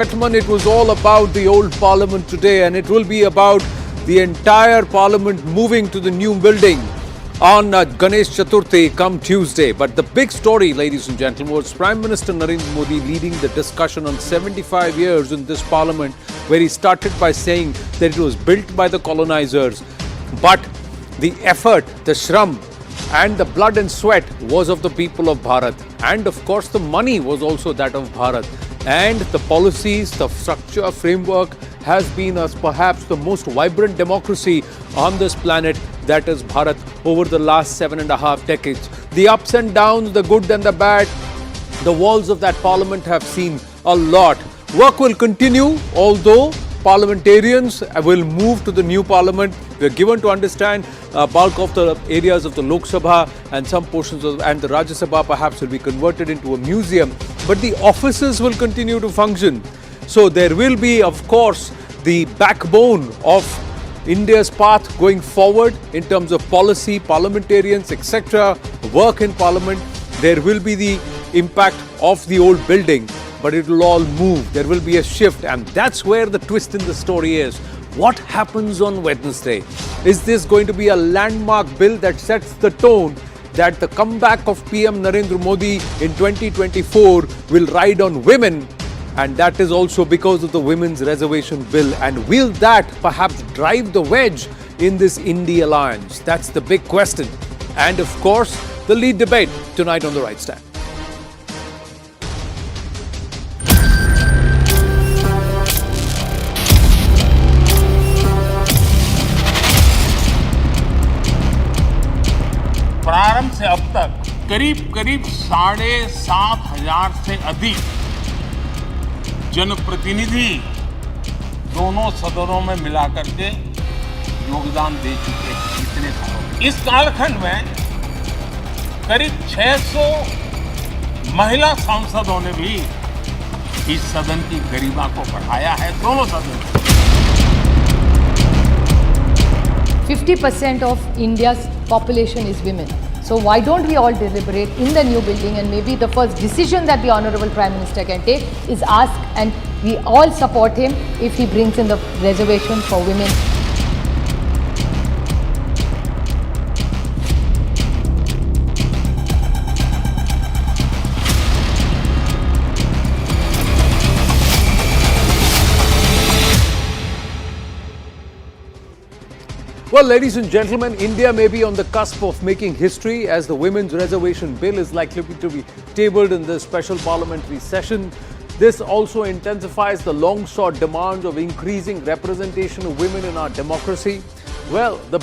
Gentlemen, it was all about the old parliament today, and it will be about the entire parliament moving to the new building on Ganesh Chaturthi come Tuesday. But the big story, ladies and gentlemen, was Prime Minister Narendra Modi leading the discussion on 75 years in this parliament, where he started by saying that it was built by the colonizers, but the effort, the shram and the blood and sweat was of the people of Bharat. And of course, the money was also that of Bharat. And the policies, the structure, framework has been as perhaps the most vibrant democracy on this planet, that is Bharat, over the last 7.5 decades. The ups and downs, the good and the bad, the walls of that parliament have seen a lot. Work will continue, although parliamentarians will move to the new parliament. We are given to understand bulk of the areas of the Lok Sabha and some portions of and the Rajya Sabha perhaps will be converted into a museum, but the offices will continue to function. So there will be, of course, the backbone of India's path going forward in terms of policy, parliamentarians, etc., work in parliament. There will be the impact of the old building, but it will all move. There will be a shift, and that's where the twist in the story is. What happens on Wednesday? Is this going to be a landmark bill that sets the tone that the comeback of PM Narendra Modi in 2024 will ride on women? And that is also because of the Women's Reservation Bill. And will that perhaps drive the wedge in this India alliance? That's the big question. And of course, the lead debate tonight on The Right Stand. प्रारंभ से अब तक करीब 7,500 से अधिक जनप्रतिनिधि दोनों सदनों में मिलाकर के योगदान दे चुके हैं इतने सालों में। इस कालखंड में करीब 600 महिला सांसदों ने भी इस सदन की गरिमा को बढ़ाया है, दोनों सदन। 50% of India's population is women. So why don't we all deliberate in the new building, and maybe the first decision that the Honorable Prime Minister can take is ask, and we all support him if he brings in the reservation for women. Well, ladies and gentlemen, India may be on the cusp of making history as the Women's Reservation Bill is likely to be tabled in this special parliamentary session. This also intensifies the long-sought demands of increasing representation of women in our democracy. Well, the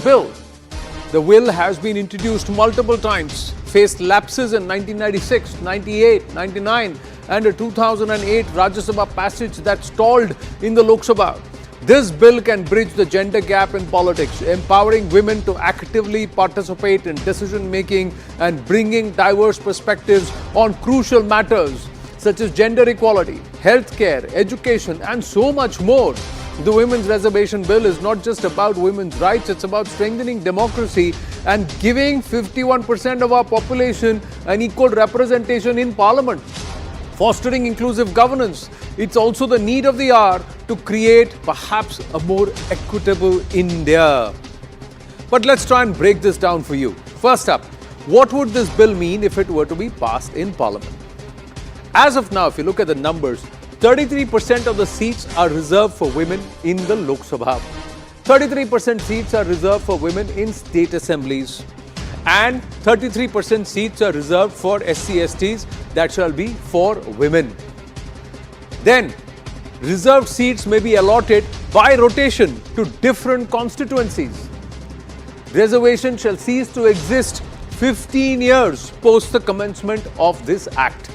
will has been introduced multiple times, faced lapses in 1996, 98, 99 and a 2008 Rajya Sabha passage that stalled in the Lok Sabha. This bill can bridge the gender gap in politics, empowering women to actively participate in decision-making and bringing diverse perspectives on crucial matters such as gender equality, healthcare, education, and so much more. The Women's Reservation Bill is not just about women's rights, it's about strengthening democracy and giving 51% of our population an equal representation in Parliament. Fostering inclusive governance, it's also the need of the hour to create perhaps a more equitable India. But let's try and break this down for you. First up, what would this bill mean if it were to be passed in Parliament? As of now, if you look at the numbers, 33% of the seats are reserved for women in the Lok Sabha. 33% seats are reserved for women in state assemblies. And 33% seats are reserved for SC/STs, that shall be for women. Then, reserved seats may be allotted by rotation to different constituencies. Reservation shall cease to exist 15 years post the commencement of this act.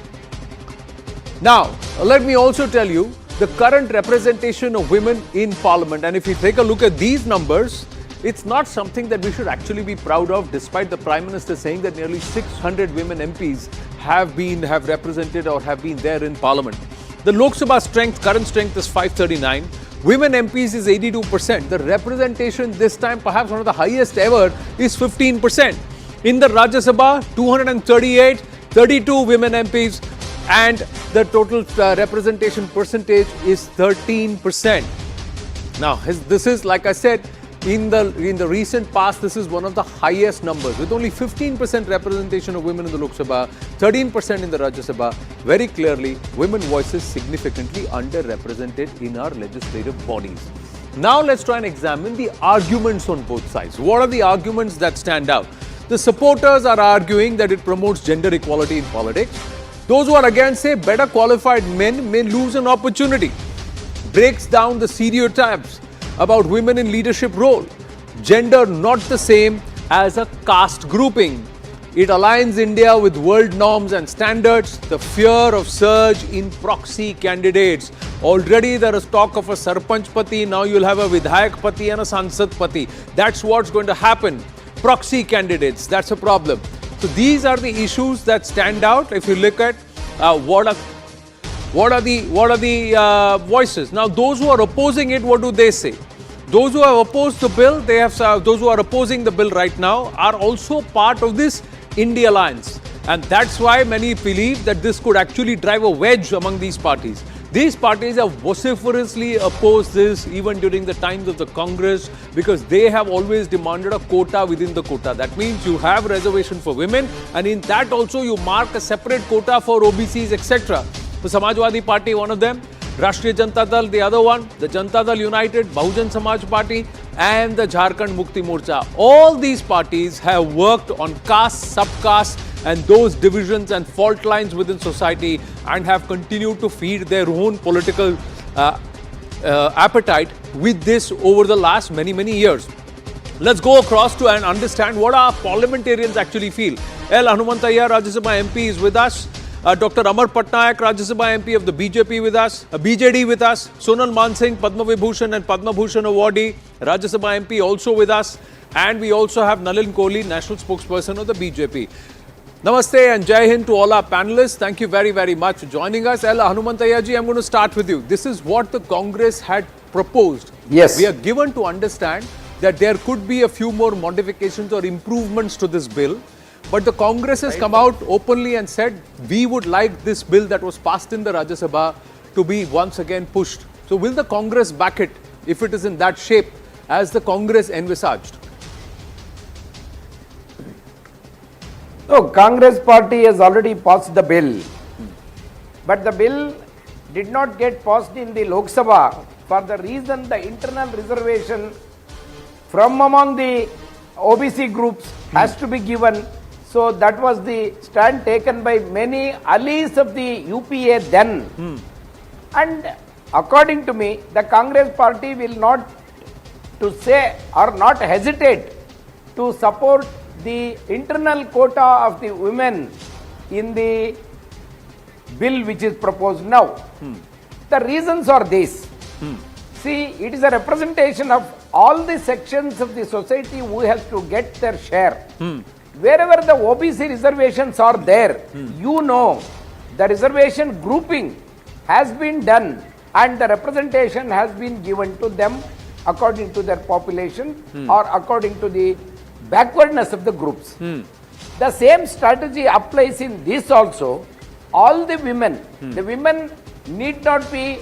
Now, let me also tell you the current representation of women in Parliament. And if you take a look at these numbers, it's not something that we should actually be proud of, despite the Prime Minister saying that nearly 600 women MPs have represented or have been there in Parliament. The Lok Sabha current strength is 539. Women MPs is 82%. The representation this time, perhaps one of the highest ever, is 15%. In the Rajya Sabha, 238, 32 women MPs. and the total representation percentage is 13%. Now, this is, like I said, in the recent past, this is one of the highest numbers, with only 15% representation of women in the Lok Sabha, 13% in the Rajya Sabha. Very clearly, women voices significantly underrepresented in our legislative bodies. Now, let's try and examine the arguments on both sides. What are the arguments that stand out? The supporters are arguing that it promotes gender equality in politics. Those who are against say better qualified men may lose an opportunity. Breaks down the stereotypes about women in leadership role. Gender not the same as a caste grouping. It aligns India with world norms and standards. The fear of surge in proxy candidates. Already there is talk of a Sarpanch Pati, now you'll have a Vidhayak Pati and a Sansad Pati. That's what's going to happen. Proxy candidates, that's a problem. So these are the issues that stand out. If you look at what are the voices. Now those who are opposing it, what do they say? Those who have opposed the bill, those who are opposing the bill right now are also part of this India alliance. And that's why many believe that this could actually drive a wedge among these parties. These parties have vociferously opposed this even during the times of the Congress, because they have always demanded a quota within the quota. That means you have reservation for women, and in that also you mark a separate quota for OBCs, etc. The Samajwadi Party, one of them, Rashtriya Janata Dal, the other one, the Janata Dal United, Bahujan Samaj Party, and the Jharkhand Mukti Morcha. All these parties have worked on caste, subcaste, and those divisions and fault lines within society, and have continued to feed their own political appetite with this over the last many years. Let's go across to and understand what our parliamentarians actually feel. L. Hanumantaiah, Rajya Sabha MP, is with us. Dr. Amar Patnaik, Rajya Sabha MP of the BJP with us, BJD with us, Sonal Mansingh, Padma Vibhushan and Padma Bhushan awardee, Rajya Sabha MP also with us, and we also have Nalin Kohli, National Spokesperson of the BJP. Namaste and Jai Hind to all our panelists. Thank you very much for joining us. L. Hanumantaiah ji, I'm going to start with you. This is what the Congress had proposed. Yes. We are given to understand that there could be a few more modifications or improvements to this bill. But the Congress has come out openly and said, we would like this bill that was passed in the Rajya Sabha to be once again pushed. So will the Congress back it if it is in that shape as the Congress envisaged? No, Congress party has already passed the bill. But the bill did not get passed in the Lok Sabha for the reason the internal reservation from among the OBC groups has to be given. So that was the stand taken by many allies of the UPA then. And according to me, the Congress party will not to say or not hesitate to support the internal quota of the women in the bill which is proposed now. The reasons are these. See, it is a representation of all the sections of the society who has to get their share. Wherever the OBC reservations are there, you know, the reservation grouping has been done and the representation has been given to them according to their population or according to the backwardness of the groups. The same strategy applies in this also. All the women, the women need not be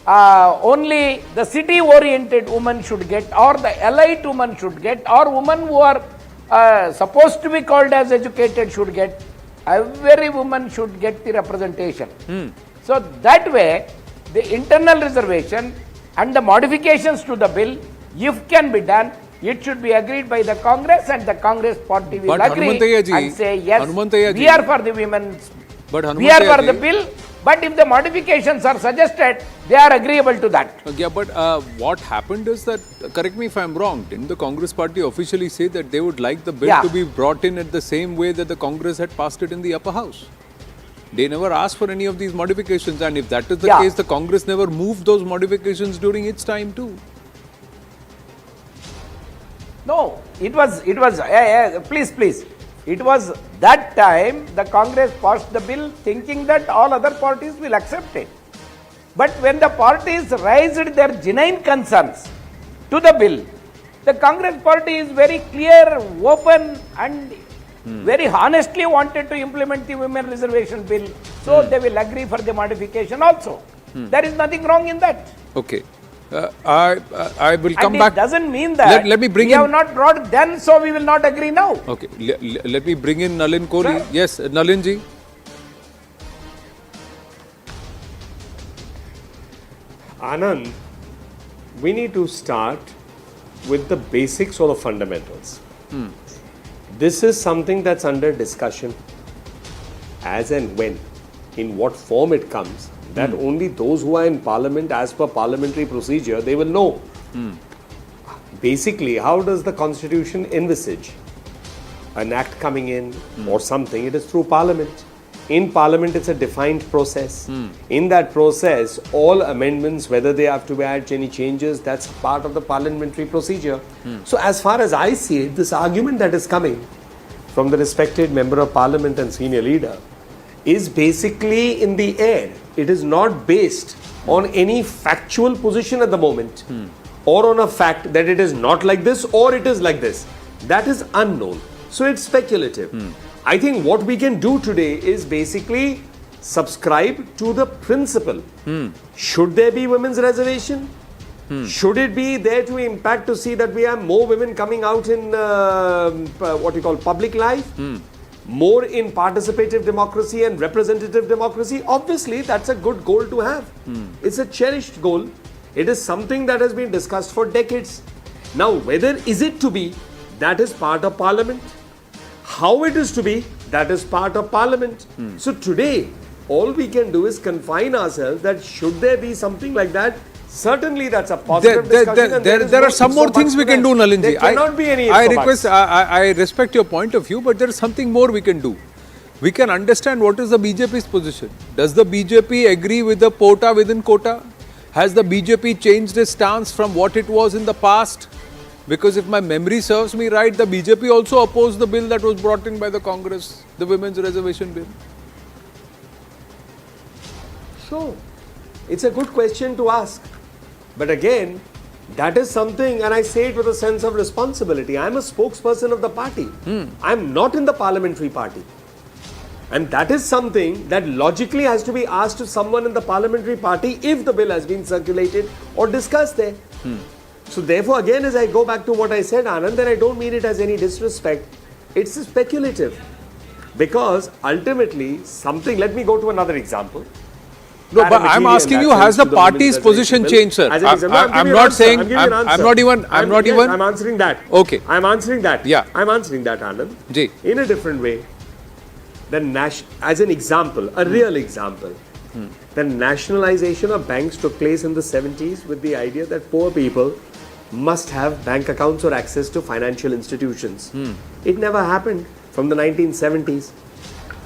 only the city oriented woman should get, or the elite woman should get, or women who are supposed to be called as educated should get. Every woman should get the representation. So that way the internal reservation and the modifications to the bill, if can be done, it should be agreed by the Congress, and the Congress party will agree and say yes, we are for the women, we are for the bill. But if the modifications are suggested, they are agreeable to that. Yeah, but what happened is that, correct me if I'm wrong, didn't the Congress party officially say that they would like the bill to be brought in at the same way that the Congress had passed it in the upper house? They never asked for any of these modifications, and if that is the case, the Congress never moved those modifications during its time too. No, it was, please. It was that time the Congress passed the bill thinking that all other parties will accept it. But when the parties raised their genuine concerns to the bill, the Congress party is very clear, open, and very honestly wanted to implement the women reservation bill. So they will agree for the modification also. There is nothing wrong in that. Okay. I will come And back. it doesn't mean that Let me bring we in. have not brought then, so we will not agree now. Okay. Let me bring in Nalin Kohli. Sir? Yes, Nalin ji. Anand, we need to start with the basics or the fundamentals. This is something that's under discussion as and when, in what form it comes, that only those who are in parliament as per parliamentary procedure, they will know. Basically, how does the constitution envisage an act coming in or something? It is through parliament. In parliament, it's a defined process. In that process, all amendments, whether they have to add any changes, that's part of the parliamentary procedure. So as far as I see it, this argument that is coming from the respected member of parliament and senior leader is basically in the air. It is not based on any factual position at the moment or on a fact that it is not like this or it is like this. That is unknown. So it's speculative. I think what we can do today is basically subscribe to the principle. Should there be women's reservation? Should it be there to impact to see that we have more women coming out in what you call public life? More in participative democracy and representative democracy? Obviously, that's a good goal to have. It's a cherished goal. It is something that has been discussed for decades. Now, whether is it to be, that is part of parliament. How it is to be, that is part of parliament. So today, all we can do is confine ourselves that should there be something like that, certainly that's a positive discussion. And There are some more things we can do, Nalin ji. There cannot be any I request, I respect your point of view, but there is something more we can do. We can understand what is the BJP's position. Does the BJP agree with the quota within quota? Has the BJP changed its stance from what it was in the past? Because if my memory serves me right, the BJP also opposed the bill that was brought in by the Congress, the women's reservation bill. So, it's a good question to ask. But again, that is something, and I say it with a sense of responsibility. I'm a spokesperson of the party. I'm not in the parliamentary party. And that is something that logically has to be asked to someone in the parliamentary party if the bill has been circulated or discussed there. So therefore, again, as I go back to what I said, Anand, and I don't mean it as any disrespect, it's speculative. Because ultimately, something, let me go to another example. No, but I'm asking you, has the party's position changed, sir? I'm not saying, I'm not even. I'm answering that. Okay. I'm answering that. Yeah. I'm answering that, Anand. Ji. In a different way. As an example, a real example, the nationalization of banks took place in the 70s with the idea that poor people must have bank accounts or access to financial institutions. It never happened from the 1970s.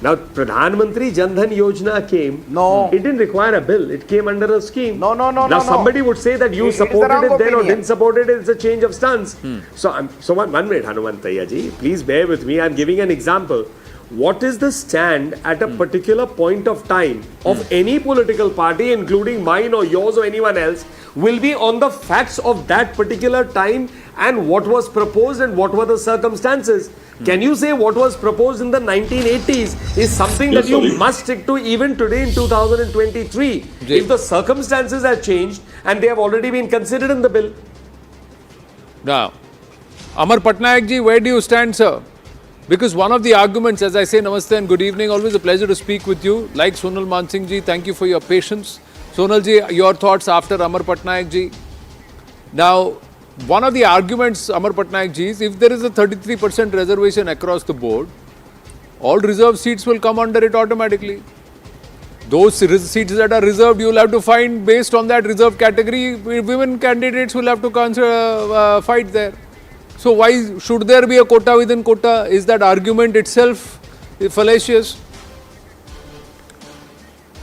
Now, Pradhan Mantri Jan Dhan Yojana came. No. It didn't require a bill. It came under a scheme. No. Now, somebody would say that you It is the supported wrong it then or opinion. didn't support it. It's a change of stance. So one minute, Hanumantaya ji. Please bear with me. I'm giving an example. What is the stand at a particular point of time of any political party, including mine or yours or anyone else, will be on the facts of that particular time and what was proposed and what were the circumstances. Can you say what was proposed in the 1980s is something that you must stick to even today in 2023 if the circumstances have changed and they have already been considered in the bill? Now, Amar Patnaik ji, where do you stand, sir? Because one of the arguments, as I say, namaste and good evening, always a pleasure to speak with you. Like Sonal Mansingh ji, thank you for your patience. Sonal ji, your thoughts after Amar Patnaik ji. Now, one of the arguments, Amar Patnaik ji, is if there is a 33% reservation across the board, all reserved seats will come under it automatically. Those seats that are reserved, you will have to find based on that reserved category, women candidates will have to fight there. So why should there be a quota within quota? Is that argument itself fallacious?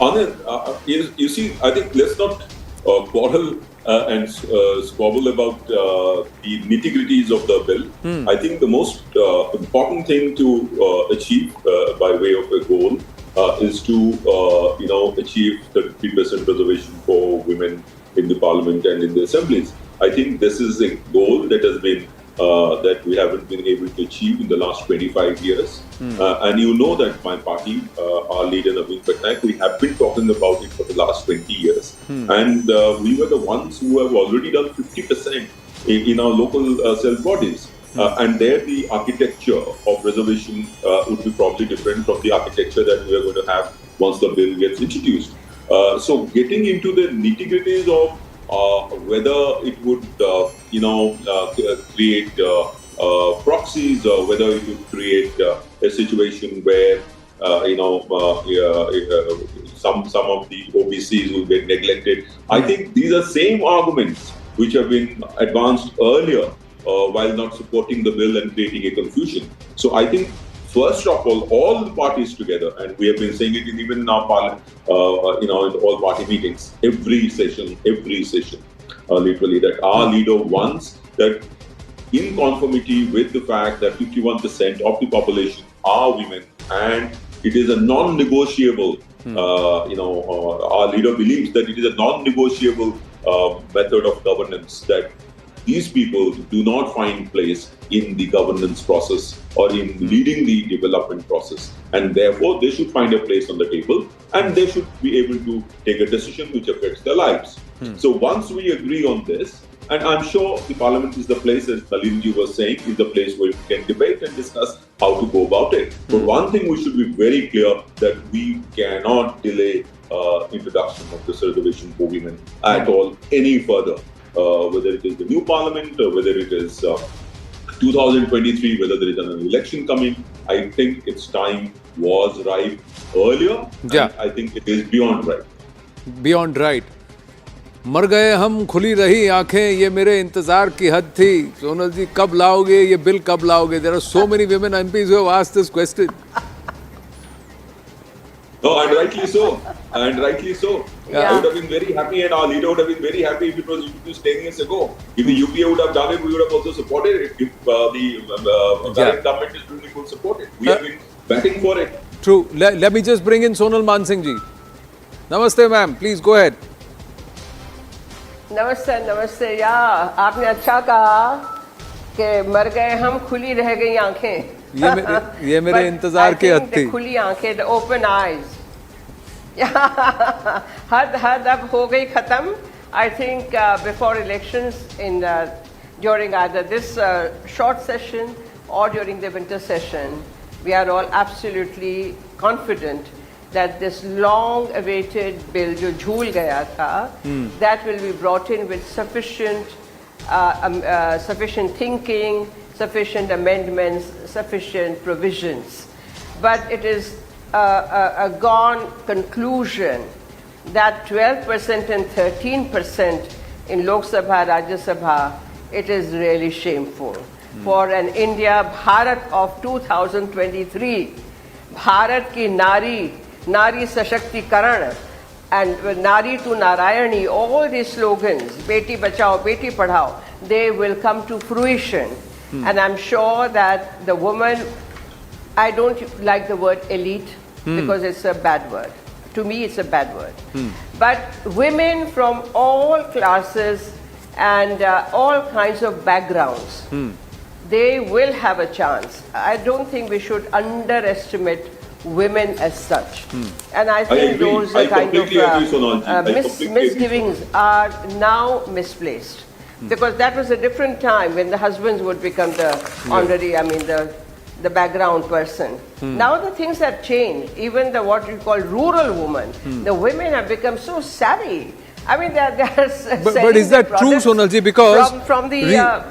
Anand, you see, I think let's not quarrel and squabble about the nitty-gritties of the bill. I think the most important thing to achieve by way of a goal is to achieve 33% reservation for women in the parliament and in the assemblies. I think this is a goal that has been that we haven't been able to achieve in the last 25 years. And you know that my party, our leader Naveen Patnaik, we have been talking about it for the last 20 years. And we were the ones who have already done 50% in our local self-bodies. And there the architecture of reservation would be probably different from the architecture that we are going to have once the bill gets introduced. So getting into the nitty-gritties of whether it would, create proxies, or whether it would create a situation where, some of the OBCs will get neglected. I think these are same arguments which have been advanced earlier while not supporting the bill and creating a confusion. So I think, first of all the parties together, and we have been saying it even in our parliament, in all party meetings, every session, literally, that our leader wants that, in conformity with the fact that 51% of the population are women, and it is a non-negotiable, our leader believes that it is a non-negotiable method of governance, that these people do not find place in the governance process or in leading the development process. And therefore, they should find a place on the table, and they should be able to take a decision which affects their lives. So once we agree on this, and I'm sure the parliament is the place, as Nalinji was saying, is the place where we can debate and discuss how to go about it. But one thing we should be very clear, that we cannot delay introduction of this reservation for women at all any further. Whether it is the new parliament, or whether it is 2023, whether there is an election coming, I think its time was ripe earlier. Yeah. I think it is beyond ripe. Beyond right. मर गए हम खुली रही आंखें, ये मेरे इंतजार की हद थी. सोनल जी, कब लाओगे ये बिल, कब लाओगे? There are so many women MPs who have asked this question. No, and rightly so. I would have been very happy, and our leader would have been very happy if it was introduced 10 years ago. If the UPA would have done it, we would have also supported it. If the current government is doing it, we would support it. We have been batting for it. True. Let me just bring in Sonal Mansingh ji. Namaste, ma'am. Please go ahead. नमस्ते या आपने अच्छा कहा कि मर गए हम, खुली रह गई आंखें. ये मेरे इंतजार की हद थी. खुली आंखें, the open eyes. हद अब हो गई खत्म. I think before elections, during either this short session or during the winter session, we are all absolutely confident that this long-awaited bill, जो झूल गया था, that will be brought in with sufficient thinking, sufficient amendments, sufficient provisions. But it is a gone conclusion that 12% and 13% in Lok Sabha, Rajya Sabha, it is really shameful. For an India, Bharat of 2023, Bharat ki Nari Sashakti and Nari to Narayani, all these slogans, Beti Bachao, Beti Padhao, they will come to fruition. And I'm sure that the woman, I don't like the word elite because it's a bad word. To me, it's a bad word. But women from all classes and all kinds of backgrounds, they will have a chance. I don't think we should underestimate women as such. And I think those kind of misgivings are now misplaced. Because that was a different time when the husbands would become the honorary, the background person. Now the things have changed. Even the what you call rural woman, the women have become so savvy. But is that true, Sonalji? Because from the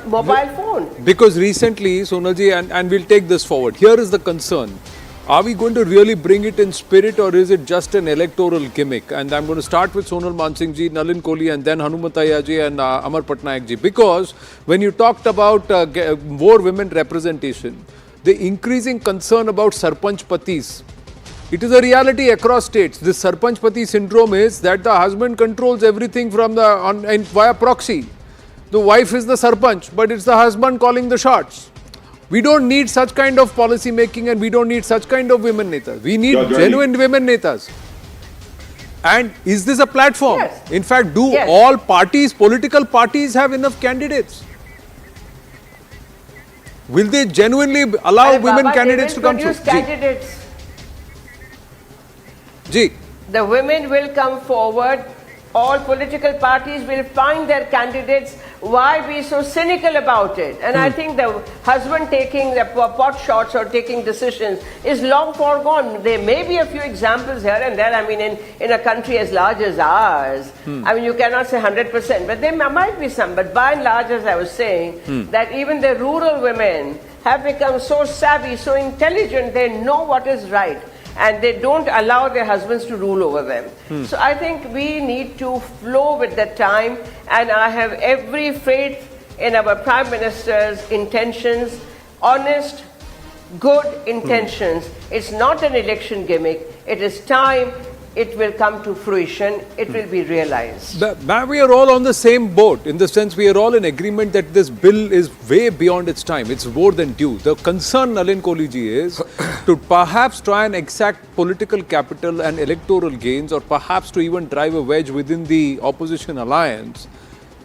mobile phone. Because recently, Sonalji, and we'll take this forward. Here is the concern. Are we going to really bring it in spirit, or is it just an electoral gimmick? And I'm going to start with Sonal Mansingh ji, Nalin Kohli, and then Hanumataya ji and Amar Patnaik ji. Because when you talked about more women representation, the increasing concern about Sarpanch Patis, it is a reality across states. This Sarpanch Pati syndrome is that the husband controls everything from via proxy. The wife is the Sarpanch, but it's the husband calling the shots. We don't need such kind of policy making, and we don't need such kind of women netas. We need genuine women netas. And is this a platform? Yes. In fact, do all parties, political parties, have enough candidates? Will they genuinely allow Arre women Baba, candidates to they will come through? produce candidates. Ji. The women will come forward. All political parties will find their candidates. Why be so cynical about it? And I think the husband taking the pot shots or taking decisions is long foregone. There may be a few examples here and there. I mean, in a country as large as ours, I mean, you cannot say 100%, but there might be some. But by and large, as I was saying, that even the rural women have become so savvy, so intelligent, they know what is right. And they don't allow their husbands to rule over them. So I think we need to flow with the time, and I have every faith in our Prime Minister's intentions, honest, good intentions. It's not an election gimmick. It is time. It will come to fruition. It will be realized. We are all on the same boat, in the sense we are all in agreement that this bill is way beyond its time. It's more than due. The concern, Nalin Kohli-ji, is to perhaps try and exact political capital and electoral gains, or perhaps to even drive a wedge within the opposition alliance.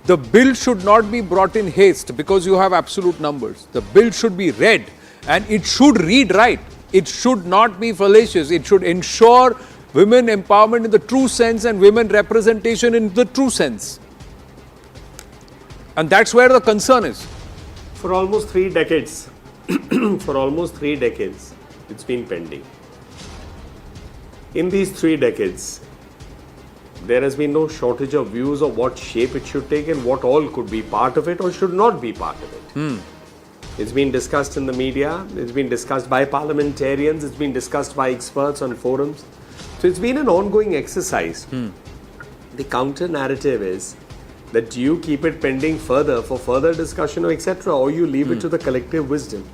The bill should not be brought in haste because you have absolute numbers. The bill should be read, and it should read right. It should not be fallacious. It should ensure women empowerment in the true sense and women representation in the true sense. And that's where the concern is. For almost 3 decades, it's been pending. In these 3 decades, there has been no shortage of views of what shape it should take and what all could be part of it or should not be part of it. It's been discussed in the media, it's been discussed by parliamentarians, it's been discussed by experts on forums. So it's been an ongoing exercise. The counter narrative is that you keep it pending further for further discussion or etc., or you leave it to the collective wisdom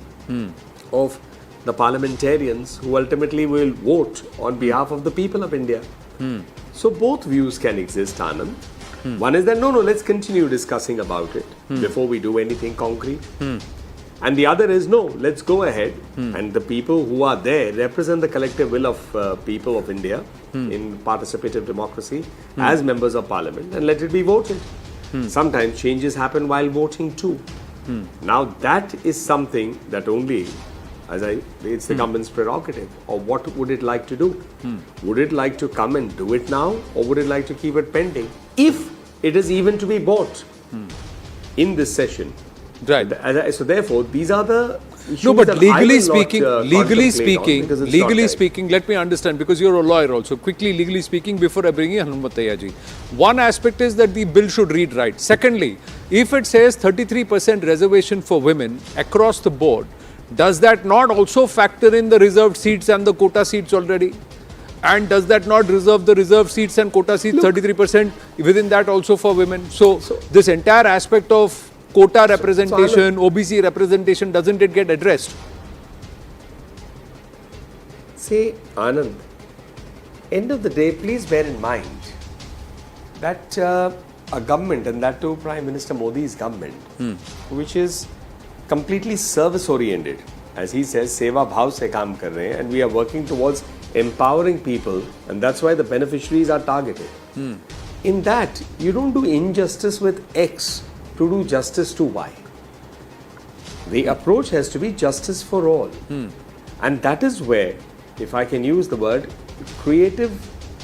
of the parliamentarians who ultimately will vote on behalf of the people of India. So both views can exist, Anand. One is that no, let's continue discussing about it before we do anything concrete. And the other is no, let's go ahead and the people who are there represent the collective will of people of India in participative democracy as members of parliament, and let it be voted. Sometimes changes happen while voting too. Now that is something that only, it's the government's prerogative. Or what would it like to do? Would it like to come and do it now, or would it like to keep it pending? If it is even to be bought in this session. Right. So therefore, these are the issues. No, but that legally speaking, speaking, let me understand, because you're a lawyer also. Quickly, legally speaking, before I bring in Hanumataya ji, one aspect is that the bill should read right. Secondly, if it says 33% reservation for women across the board, does that not also factor in the reserved seats and the quota seats already? And does that not reserve the reserved seats and quota seats 33% within that also for women? So this entire aspect of quota representation, OBC representation, doesn't it get addressed? See, Anand, end of the day, please bear in mind that a government, and that too Prime Minister Modi's government, which is completely service oriented, as he says, seva bhav se kaam kar rahe hain, and we are working towards empowering people, and that's why the beneficiaries are targeted. In that, you don't do injustice with X to do justice to Y. The approach has to be justice for all. And that is where, if I can use the word, creative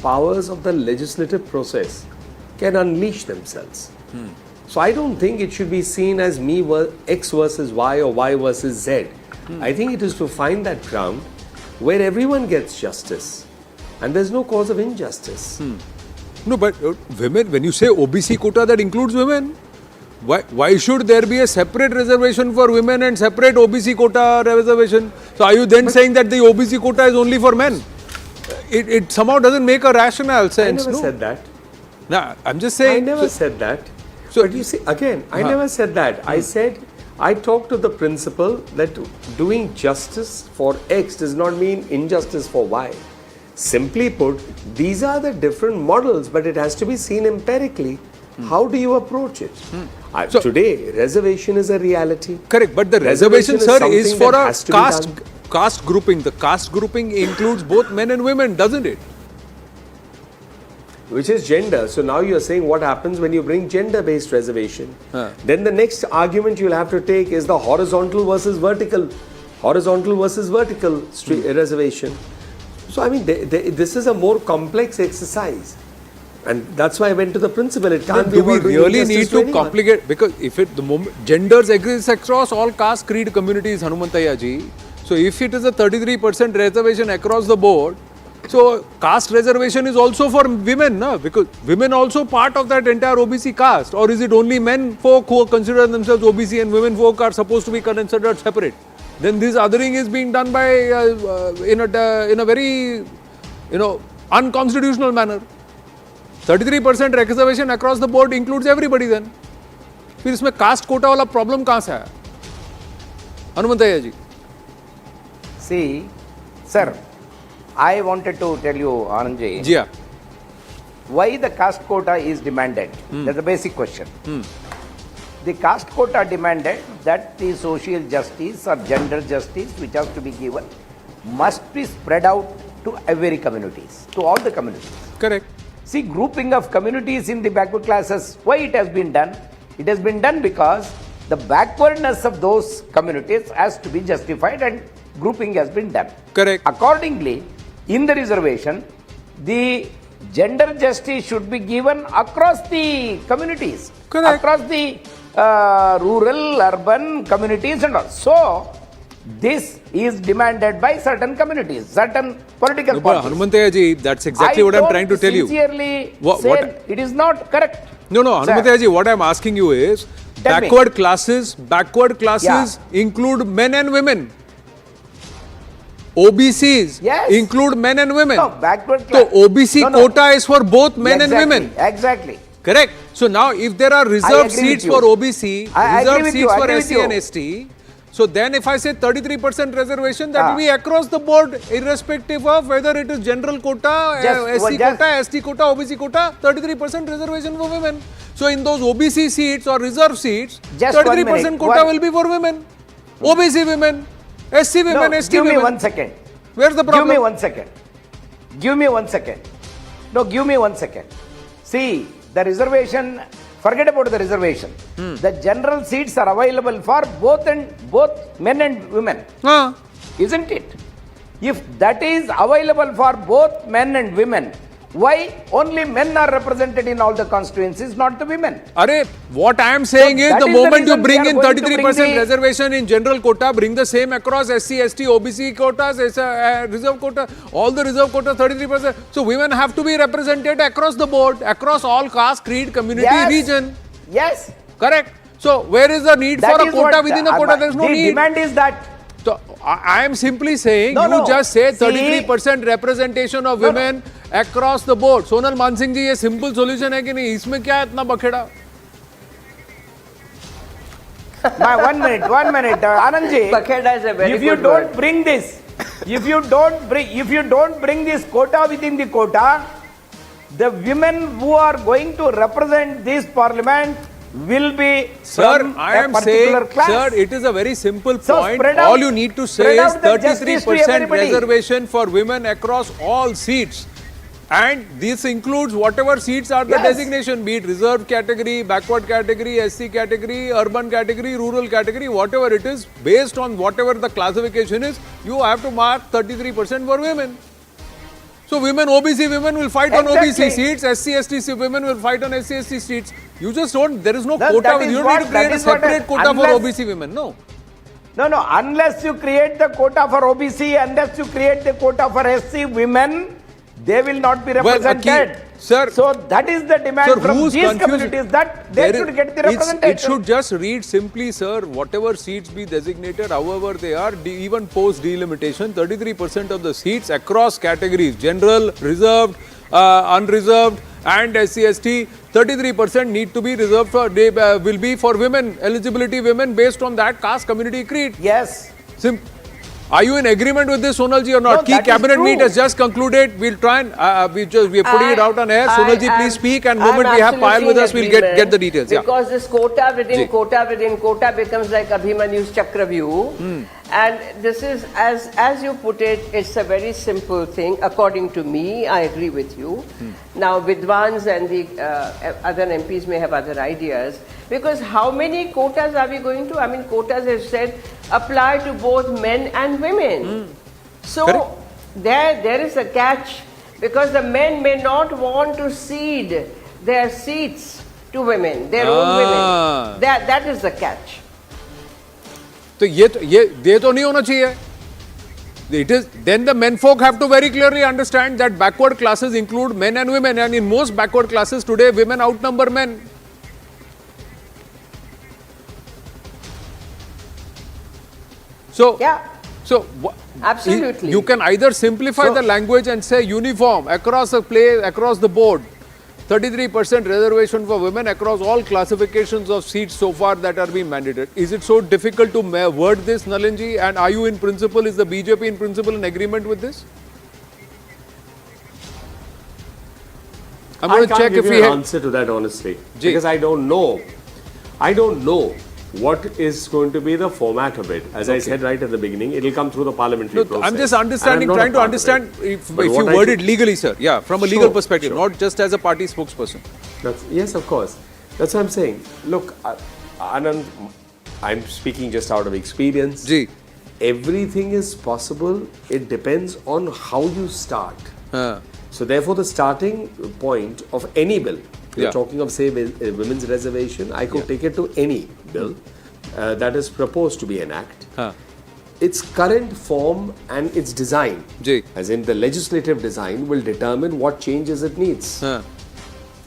powers of the legislative process can unleash themselves. So I don't think it should be seen as X versus Y or Y versus Z. I think it is to find that ground where everyone gets justice and there's no cause of injustice. No, but women, when you say OBC quota, that includes women. Why should there be a separate reservation for women and separate OBC quota reservation? So are you then saying that the OBC quota is only for men? It somehow doesn't make a rational sense. I never said that. No, I'm just saying. I never said that. So, but you see, again, I never said that. I said, I talked to the principle that doing justice for X does not mean injustice for Y. Simply put, these are the different models, but it has to be seen empirically. How do you approach it? So today, reservation is a reality. Correct, but the reservation, sir, is for a caste grouping. The caste grouping includes both men and women, doesn't it? which is gender. So now you are saying what happens when you bring gender-based reservation. Then the next argument you'll have to take is the horizontal versus vertical reservation. So I mean, this is a more complex exercise. And that's why I went to the principle. It can't be do we about doing really injustice need to to anyone. complicate? Because if the moment genders exist across all caste, creed, communities, Hanumantaya ji. So if it is a 33% reservation across the board, so caste reservation is also for women, no? Because women also part of that entire OBC caste. Or is it only men folk who consider themselves OBC and women folk are supposed to be considered separate? Then this othering is being done by in a very unconstitutional manner. 33% reservation across the board includes everybody then. फिर इसमें caste quota वाला problem कहाँ से आया? हनुमंतैया जी. See, sir, I wanted to tell you, Anand ji, जी हाँ. why the caste quota is demanded. That's a basic question. The caste quota demanded that the social justice or gender justice which has to be given must be spread out to every communities, to all the communities. Correct. See, grouping of communities in the backward classes, why it has been done? It has been done because the backwardness of those communities has to be justified and grouping has been done. Correct. Accordingly, in the reservation, the gender justice should be given across the communities. Correct. Across the rural, urban communities and all. So, this is demanded by certain communities, certain political parties. Hanumantaiah ji, that's exactly what I'm trying to tell you. Sincerely What- said it is not correct. No, Sir. Hanumantaiah ji, what I'm asking you is, Tell me. backward classes include men and women. OBCs Yes. include men and women. No, backward So class. OBC No, no. quota is for both men and Exactly, women. Exactly. Correct. So now if there are reserved agree seats with you. for OBC, I agree reserved with seats you, I for agree with SC you. and ST, so then if I say 33% reservation, that will be across the board, irrespective of whether it is general quota, SC quota, ST quota, OBC quota, 33% reservation for women. So in those OBC seats or reserved seats, Just 1 33% minute. quota will be for women. OBC women, SC women, No, ST give women. me 1 second. Where's the problem? Give me 1 second. Give me 1 second. No, give me 1 second. See, the reservation, forget about the reservation. The general seats are available for both men and women. Isn't it? If that is available for both men and women, why only men are represented in all the constituencies, not the women? Arey, what I am saying is that the is the moment you reason bring we are in going to bring 33% the- reservation in general quota, bring the same across SC, ST, OBC quotas, reserve quota, all the reserve quota 33%. So women have to be represented across the board, across all caste, creed, community, Yes. region. Yes. Correct. So where is the need That for a is quota what within a quota? There is no the need. demand is that. So I am simply saying No, you no. just say See- 33% representation of No, no. women across the board. Sonal Mansingh ji, ये simple solution है कि नहीं? इसमें क्या है इतना बखेड़ा? My 1 minute, Anand ji. Bakheda is a very If you good don't word. bring this, if you don't bring this quota within the quota, the women who are going to represent this parliament will be Sir, from I a am particular saying, class. sir, it is a very simple So point. spread out- All you need to say spread is out the justice to 33% everybody. reservation for women across all seats. And this includes whatever seats are the Yes. designation, be it reserved category, backward category, SC category, urban category, rural category, whatever it is, based on whatever the classification is, you have to mark 33% for women. So women, OBC women will fight on OBC Exactly. seats, SC, ST women will fight on SC, ST seats. You just don't, there is no That- quota, that is you don't what- need to that create a is what I- separate quota for unless- OBC women, no. No, unless you create the quota for OBC, unless you create the quota for SC women, they will not be represented. Sir, so that is the demand Sir, from who's these confused? communities that they There should is- get the it's- representation. It should just read simply, sir, whatever seats be designated, however they are, even post delimitation, 33% of the seats across categories, general, reserved, unreserved and SC, ST, 33% need to be reserved for, will be for women, eligibility women based on that caste community creed. Yes. Are you in agreement with this, Sonal ji, or not? No, Key that is cabinet true. meet has just concluded. We'll try and we are putting it out on air. Sonal ji, please speak. And moment we have Payal with us, we'll get the details. Because this quota within Ji. quota within quota becomes like Abhimanyu's Chakravyu. And this is, as you put it, it's a very simple thing. According to me, I agree with you. Now, Vidwans and the other MPs may have other ideas. Because how many quotas are we going to? I mean, quotas have said apply to both men and women. So, there is a catch. Because the men may not want to cede their seats to women, their own women. That is the catch. तो ये तो नहीं होना चाहिए. It is then the men folk have to very clearly understand that backward classes include men and women, and in most backward classes today women outnumber men. So Yeah. So Absolutely. you can either simplify the language and say uniform across the board. 33% reservation for women across all classifications of seats so far that are being mandated. Is it so difficult to word this, Nalinji? And are you in principle, is the BJP in principle in agreement with this? I'm going to check if we have have an answer to that honestly, because I don't know what is going to be the format of it. As I said right at the beginning, it will come through the parliamentary process. I'm just trying to understand if you word it legally, sir. Yeah, from a legal perspective, not just as a party spokesperson. Yes, of course. That's what I'm saying. Look, Anand, I'm speaking just out of experience. Ji. Everything is possible. It depends on how you start. So therefore, the starting point of any bill, you're talking of, say, women's reservation, I could take it to any bill that is proposed to be an act. Its current form and its design, as in the legislative design, will determine what changes it needs.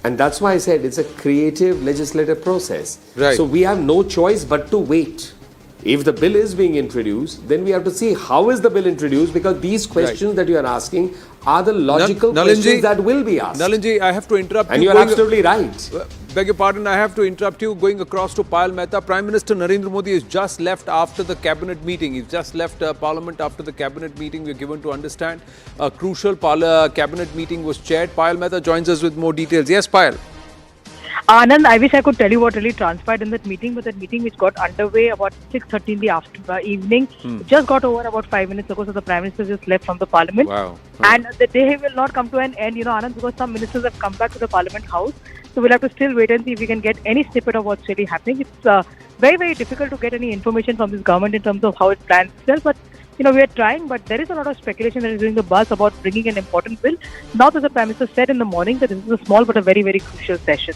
And that's why I said it's a creative legislative process. Right. So we have no choice but to wait. If the bill is being introduced, then we have to see how is the bill introduced, because these questions that you are asking are the logical questions that will be asked. Nalinji, I have to interrupt you. And you are absolutely right. Beg your pardon, I have to interrupt you. Going across to Payal Mehta, Prime Minister Narendra Modi has just left after the cabinet meeting. He's just left Parliament after the cabinet meeting. We're given to understand a crucial cabinet meeting was chaired. Payal Mehta joins us with more details. Yes, Payal. Anand, I wish I could tell you what really transpired in that meeting, but that meeting which got underway about 6:30 in the evening, just got over about 5 minutes ago, so the Prime Minister just left from the Parliament. Wow. And the day will not come to an end, Anand, because some ministers have come back to the Parliament House. So we'll have to still wait and see if we can get any snippet of what's really happening. It's very, very difficult to get any information from this government in terms of how it plans itself, but we are trying, but there is a lot of speculation that is doing the buzz about bringing an important bill. Now that the Prime Minister said in the morning that this is a small but a very, very crucial session.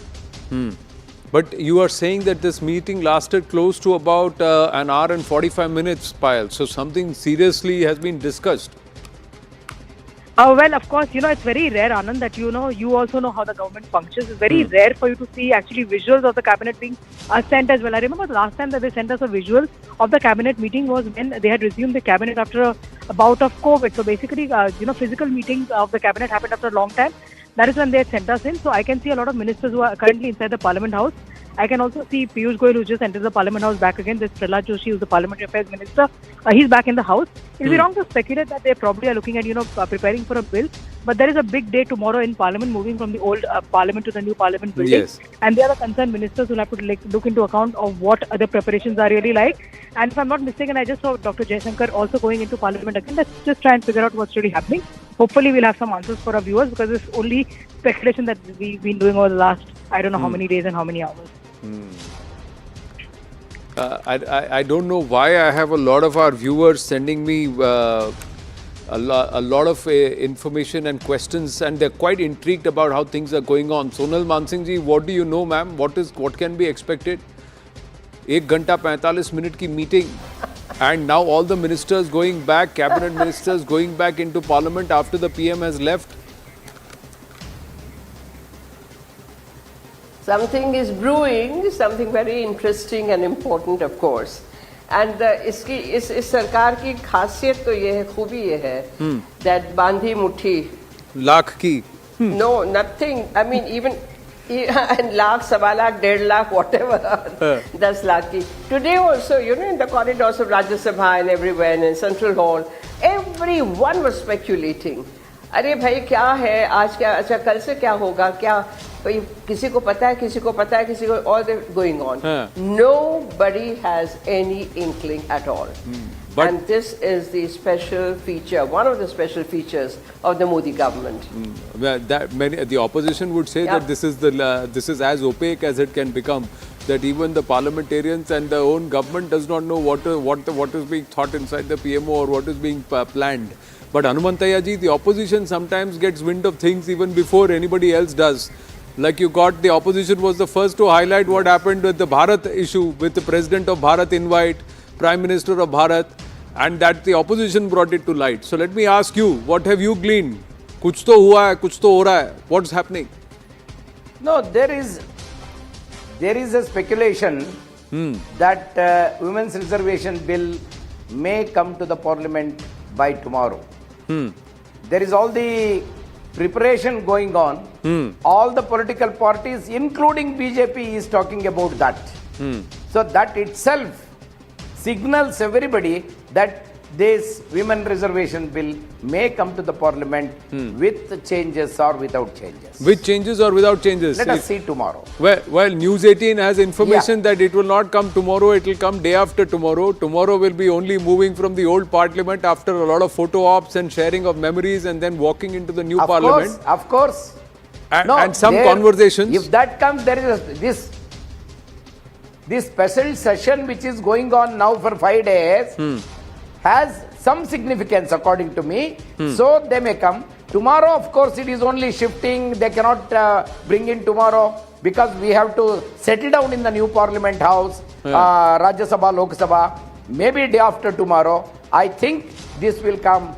But you are saying that this meeting lasted close to about an hour and 45 minutes, Payal. So something seriously has been discussed. Well, of course, it's very rare, Anand, that you also know how the government functions. It's very rare for you to see actually visuals of the cabinet being sent as well. I remember the last time that they sent us a visual of the cabinet meeting was when they had resumed the cabinet after a bout of COVID. So basically, physical meetings of the cabinet happened after a long time. That is when they had sent us in. So I can see a lot of ministers who are currently inside the Parliament House. I can also see Piyush Goyal, who just entered the Parliament House, back again. There's Prahlad Joshi, who's the Parliamentary Affairs Minister. He's back in the House. It will be wrong to speculate that they probably are looking at, preparing for a bill. But there is a big day tomorrow in Parliament, moving from the old Parliament to the new Parliament building. Yes. And they are the concerned ministers who will have to look into account of what other preparations are really like. And if I'm not mistaken, I just saw Dr. Jaishankar also going into Parliament again. Let's just try and figure out what's really happening. Hopefully, we'll have some answers for our viewers, because it's only speculation that we've been doing over the last, I don't know how many days and how many hours. I don't know why I have a lot of our viewers sending me a lot of information and questions, and they're quite intrigued about how things are going on. Sonal Mansingh ji, what do you know, ma'am? What can be expected? 1 घंटा 45 minute की meeting, and now all the ministers going back, cabinet ministers going back into Parliament after the PM has left. Something is brewing, something very interesting and important, of course. And इस सरकार की खासियत तो ये है, खूबी ये है, that बांधी मुट्ठी लाख की. No, nothing. I mean, even lakh, sawa lakh, 1.5 lakh, whatever, 10 lakh ki. Today also, in the corridors of Rajya Sabha and everywhere, and in Central Hall, everyone was speculating. अरे भाई क्या है आज, क्या अच्छा कल से क्या होगा, क्या भाई किसी को पता है, किसी को पता है, किसी को, all the going on. Nobody has any inkling at all. But and this is the special feature, one of the special features of the Modi government. well, the opposition would say Yeah. that this is as opaque as it can become. That even the parliamentarians and the own government does not know what is being thought inside the PMO or what is being planned. But Hanumantaya ji, the opposition sometimes gets wind of things even before anybody else does. Like the opposition was the first to highlight what happened with the Bharat issue, with the President of Bharat invite, Prime Minister of Bharat, and that the opposition brought it to light. So let me ask you, what have you gleaned? Kuch to hua hai, kuch to ho raha hai. What's happening? No, there is a speculation that women's reservation bill may come to the parliament by tomorrow. There is all the preparation going on. All the political parties, including BJP, is talking about that. So that itself signals everybody that this women reservation bill may come to the parliament with changes or without changes. With changes or without changes? Let us see tomorrow. Well, News 18 has information that it will not come tomorrow, it will come day after tomorrow. Tomorrow will be only moving from the old parliament after a lot of photo ops and sharing of memories and then walking into the new parliament. Of course. And some conversations. If that comes, there is this special session which is going on now for 5 days has some significance according to me. So they may come. Tomorrow, of course, it is only shifting. They cannot bring in tomorrow because we have to settle down in the new parliament house, Rajya Sabha, Lok Sabha. Maybe day after tomorrow. I think this will come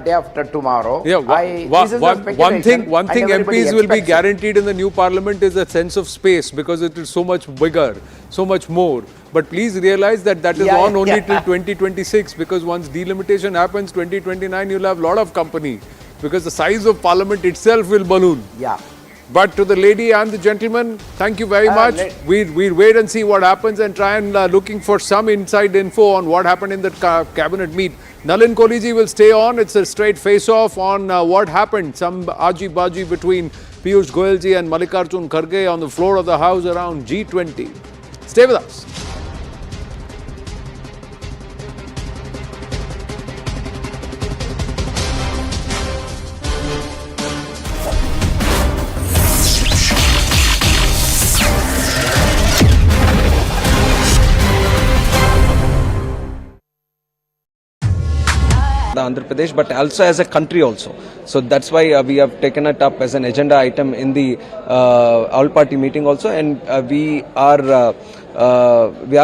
day after tomorrow. Yeah, one thing MPs will be guaranteed in the new parliament is a sense of space because it is so much bigger, so much more. But please realize that is only till 2026 because once delimitation happens, 2029 you'll have a lot of company because the size of parliament itself will balloon. Yeah. But to the lady and the gentleman, thank you very much. We'll wait and see what happens and try and looking for some inside info on what happened in the cabinet meet. Nalin Koliji will stay on. It's a straight face-off on what happened. Some aji-baji between Piyush Goyalji and Mallikarjun Kharge on the floor of the House around G20. Stay with us. Andhra Pradesh, but also as a country also. So that's why we have taken it up as an agenda item in the all-party meeting also, and we are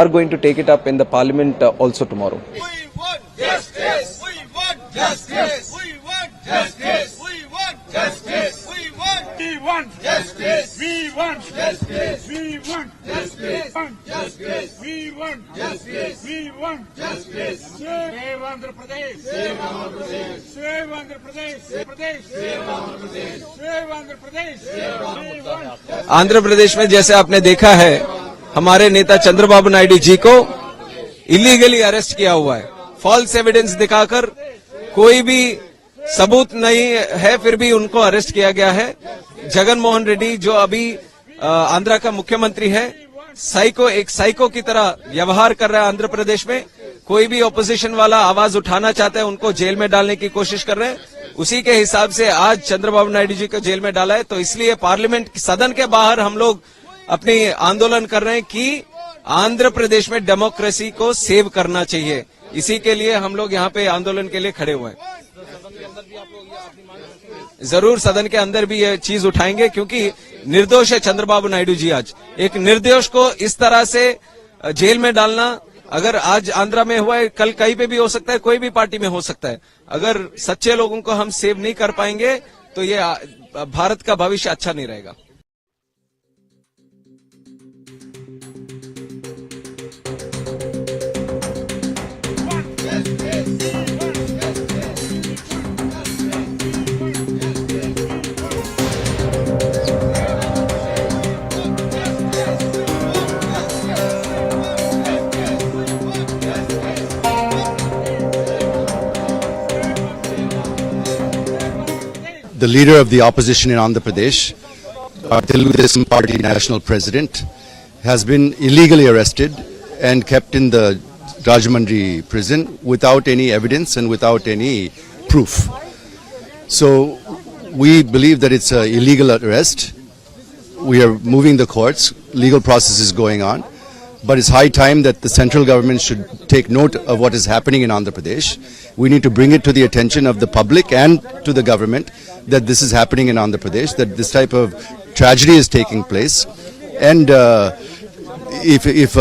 going to take it up in the parliament also tomorrow. We want justice. We want justice. We want justice. We want justice. We want. We want justice. We want justice. We want justice. Justice. We want justice. We want justice. Save Andhra Pradesh. Save Andhra Pradesh. Save Andhra Pradesh. Save Pradesh. Save Andhra Pradesh. Save Andhra Pradesh. Save Andhra Pradesh. Andhra Pradesh में जैसे आपने देखा है, हमारे नेता चंद्रबाबू नायडू जी को illegally arrest किया हुआ है, फॉल्स एविडेंस दिखाकर, कोई भी सबूत नहीं है फिर भी उनको अरेस्ट किया गया है। जगन मोहन रेड्डी जो अभी आंध्र का मुख्यमंत्री है, एक साइको की तरह व्यवहार कर रहा है आंध्र प्रदेश में। कोई भी ऑपोजिशन वाला आवाज उठाना चाहता है उनको जेल में डालने की कोशिश कर रहे हैं। उसी के हिसाब से आज चंद्रबाबू नायडू जी को जेल में डाला है। तो इसलिए पार्लियामेंट सदन के बाहर हम लोग अपनी आंदोलन कर रहे हैं कि आंध्र प्रदेश में डेमोक्रेसी को सेव करना चाहिए। इसी के लिए हम लोग यहाँ पे आंदोलन के लिए खड़े हुए हैं। जरूर सदन के अंदर भी ये चीज उठाएंगे क्योंकि निर्दोष है चंद्रबाबू नायडू जी। आज एक निर्दोष को इस तरह से जेल में डालना, अगर आज आंध्रा में हुआ है, कल कहीं पे भी हो सकता है, कोई भी पार्टी में हो सकता है। अगर सच्चे लोगों को हम सेव नहीं कर पाएंगे तो ये भारत का भविष्य अच्छा नहीं रहेगा। The leader of the opposition in Andhra Pradesh, Telugu Desam Party national president, has been illegally arrested and kept in the Rajahmundry prison without any evidence and without any proof. So we believe that it's an illegal arrest. We are moving the courts. Legal process is going on. But it's high time that the central government should take note of what is happening in Andhra Pradesh. We need to bring it to the attention of the public and to the government that this is happening in Andhra Pradesh, that this type of tragedy is taking place. And if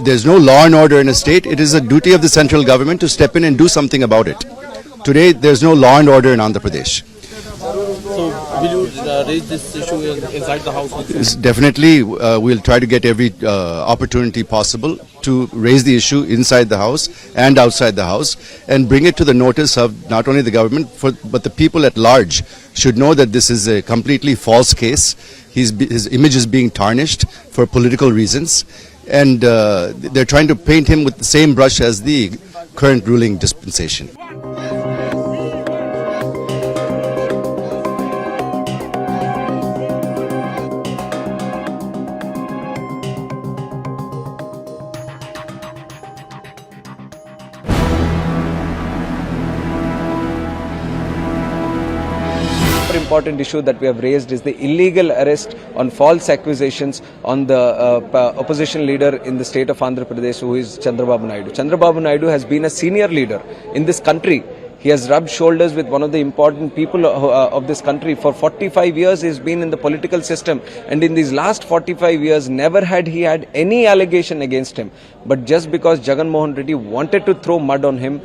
there's no law and order in a state, it is a duty of the central government to step in and do something about it. Today, there's no law and order in Andhra Pradesh. So, will you raise this issue inside the House? Definitely, we'll try to get every opportunity possible to raise the issue inside the House and outside the House and bring it to the notice of not only the government, but the people at large should know that this is a completely false case. His image is being tarnished for political reasons, and they're trying to paint him with the same brush as the current ruling dispensation. Important issue that we have raised is the illegal arrest on false accusations on the opposition leader in the state of Andhra Pradesh, who is Chandrababu Naidu. Chandrababu Naidu has been a senior leader in this country. He has rubbed shoulders with one of the important people of this country. For 45 years he's been in the political system, and in these last 45 years never had he had any allegation against him. But just because Jagan Mohan Reddy wanted to throw mud on him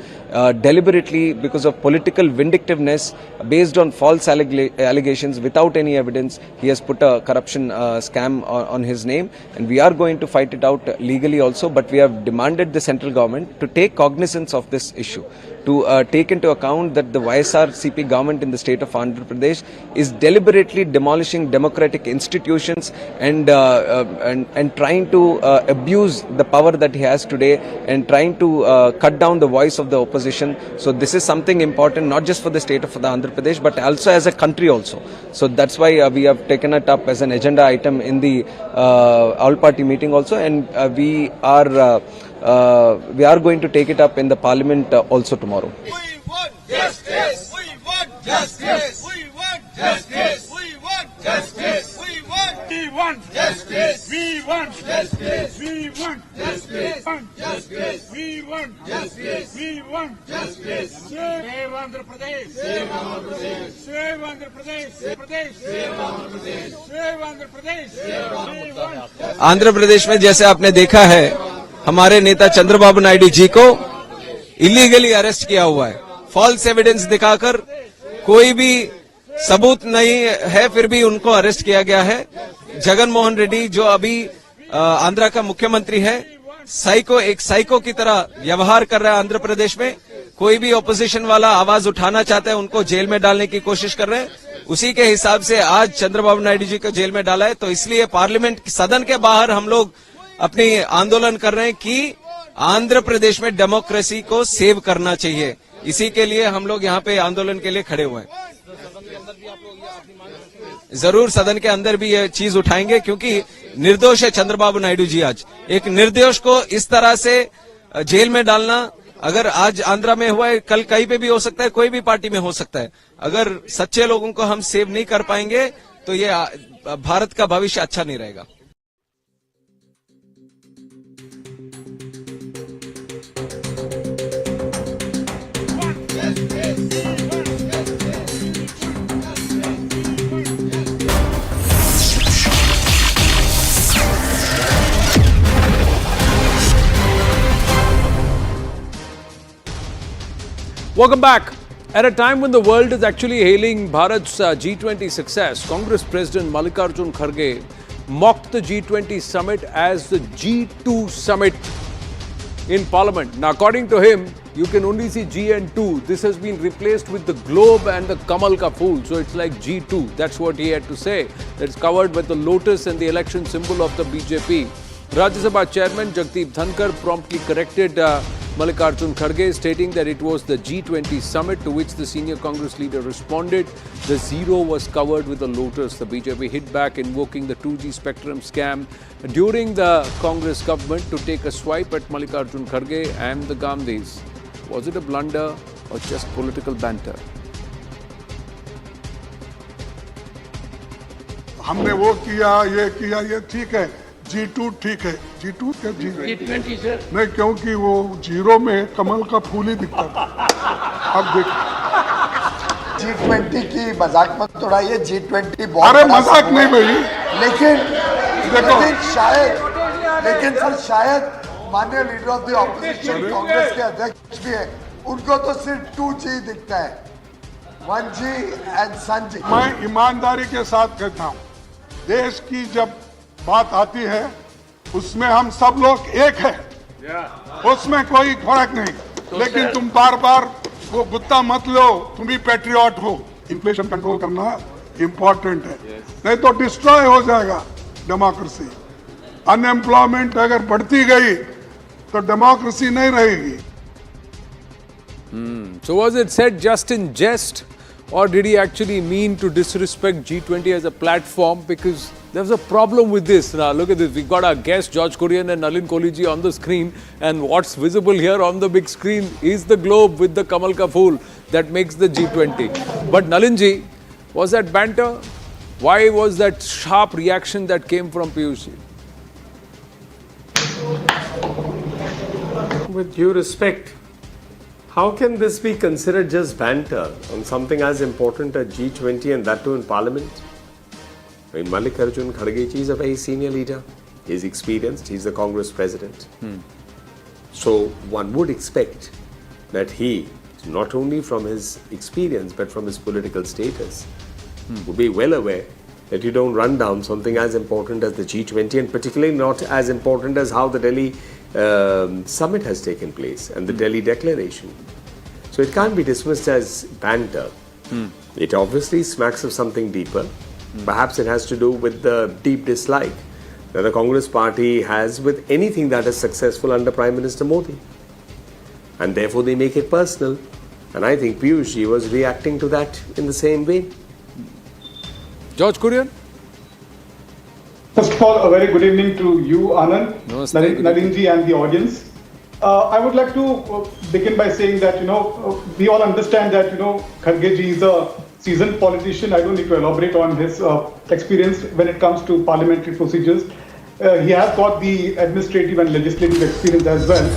deliberately because of political vindictiveness based on false allegations without any evidence, he has put a corruption scam on his name, and we are going to fight it out legally also. But we have demanded the central government to take cognizance of this issue, to take into account that the YSRCP government in the state of Andhra Pradesh is deliberately demolishing democratic institutions and trying to abuse the power that he has today and trying to cut down the voice of the opposition. So this is something important, not just for the state of Andhra Pradesh, but also as a country also. So that's why we have taken it up as an agenda item in the all-party meeting also, and we are going to take it up in the parliament also tomorrow. We want justice! We want justice! We want justice! We want justice! We want justice! We want justice! We want justice! We want justice! We want justice! Save Andhra Pradesh! Save Andhra Pradesh! Save Andhra Pradesh! Save Andhra Pradesh! Save Andhra Pradesh! Save Andhra Pradesh! Andhra Pradesh में जैसे आपने देखा है, हमारे नेता चंद्रबाबू नायडू जी को illegally arrest किया हुआ है। फॉल्स एविडेंस दिखाकर, कोई भी सबूत नहीं है फिर भी उनको अरेस्ट किया गया है। जगन मोहन रेड्डी जो अभी आंध्र का मुख्यमंत्री है, एक साइको की तरह व्यवहार कर रहा है आंध्र प्रदेश में। कोई भी ऑपोजिशन वाला आवाज उठाना चाहता है उनको जेल में डालने की कोशिश कर रहे हैं। उसी के हिसाब से आज चंद्रबाबू नायडू जी को जेल में डाला है। तो इसलिए पार्लियामेंट सदन के बाहर हम लोग अपनी आंदोलन कर रहे हैं कि आंध्र प्रदेश में डेमोक्रेसी को सेव करना चाहिए। इसी के लिए हम लोग यहाँ पे आंदोलन के लिए खड़े हुए हैं। जरूर सदन के अंदर भी ये चीज उठाएंगे, क्योंकि निर्दोष है चंद्रबाबू नायडू जी। आज एक निर्दोष को इस तरह से जेल में डालना, अगर आज आंध्रा में हुआ है, कल कहीं पे भी हो सकता है, कोई भी पार्टी में हो सकता है। अगर सच्चे लोगों को हम सेव नहीं कर पाएंगे तो ये भारत का भविष्य अच्छा नहीं रहेगा। Welcome back. At a time when the world is actually hailing Bharat's G20 success, Congress President Mallikarjun Kharge mocked the G20 Summit as the G2 Summit in Parliament. Now, according to him, you can only see G and 2. This has been replaced with the globe and the Kamal ka phool. So it's like G2. That's what he had to say. That's covered with the lotus and the election symbol of the BJP. Rajya Sabha Chairman Jagdeep Dhankar promptly corrected Mallikarjun Kharge, stating that it was the G20 Summit, to which the senior Congress leader responded. The zero was covered with a lotus. The BJP hit back, invoking the 2G spectrum scam during the Congress government to take a swipe at Mallikarjun Kharge and the Gandhis. Was it a blunder or just political banter? हमने वो किया, ये ठीक है, G2 ठीक है, G2 क्या G20 sir? नहीं, क्योंकि वो जीरो में कमल का फूल ही दिखता था। अब देख G20 की मजाक मत उड़ाइए, G20 बहुत अरे मजाक नहीं भाई, लेकिन सर शायद माननीय leader of the opposition Congress के अध्यक्ष भी है, उनको तो सिर्फ 2G दिखता है, 1G एंड सन-G। मैं ईमानदारी के साथ कहता हूँ, देश की जब बात आती है उसमें हम सब लोग एक हैं, उसमें कोई फर्क नहीं, लेकिन तुम बार बार वो गुत्ता मत लो, तुम भी पैट्रियट हो। इन्फ्लेशन कंट्रोल करना इम्पोर्टेंट है, नहीं तो डिस्ट्रॉय हो जाएगा डेमोक्रेसी। अनएम्प्लॉयमेंट अगर बढ़ती गई तो डेमोक्रेसी नहीं रहेगी। So was it said just in jest, or did he actually mean to disrespect G20 as a platform? Because there's a problem with this. Now look at this, we've got our guests George Kurian and Nalin Koliji on the screen, and what's visible here on the big screen is the globe with the Kamal ka Phool that makes the G20. But Nalinji, was that banter? Why was that sharp reaction that came from Piyush? With due respect, how can this be considered just banter on something as important as G20, and that too in Parliament? I mean, Mallikarjun Kharge is a very senior leader. He's experienced. He's the Congress president. So one would expect that he, not only from his experience but from his political status, would be well aware that you don't run down something as important as the G20, and particularly not as important as how the Delhi summit has taken place and the Delhi declaration. So it can't be dismissed as banter. It obviously smacks of something deeper. Perhaps it has to do with the deep dislike that the Congress party has with anything that is successful under Prime Minister Modi. And therefore they make it personal. And I think Piyush was reacting to that in the same way. George Kurian? First of all, a very good evening to you, Anand, Nalinji, and the audience. I would like to begin by saying that, we all understand that, Kharge ji is a seasoned politician. I don't need to elaborate on his experience when it comes to parliamentary procedures. He has got the administrative and legislative experience as well.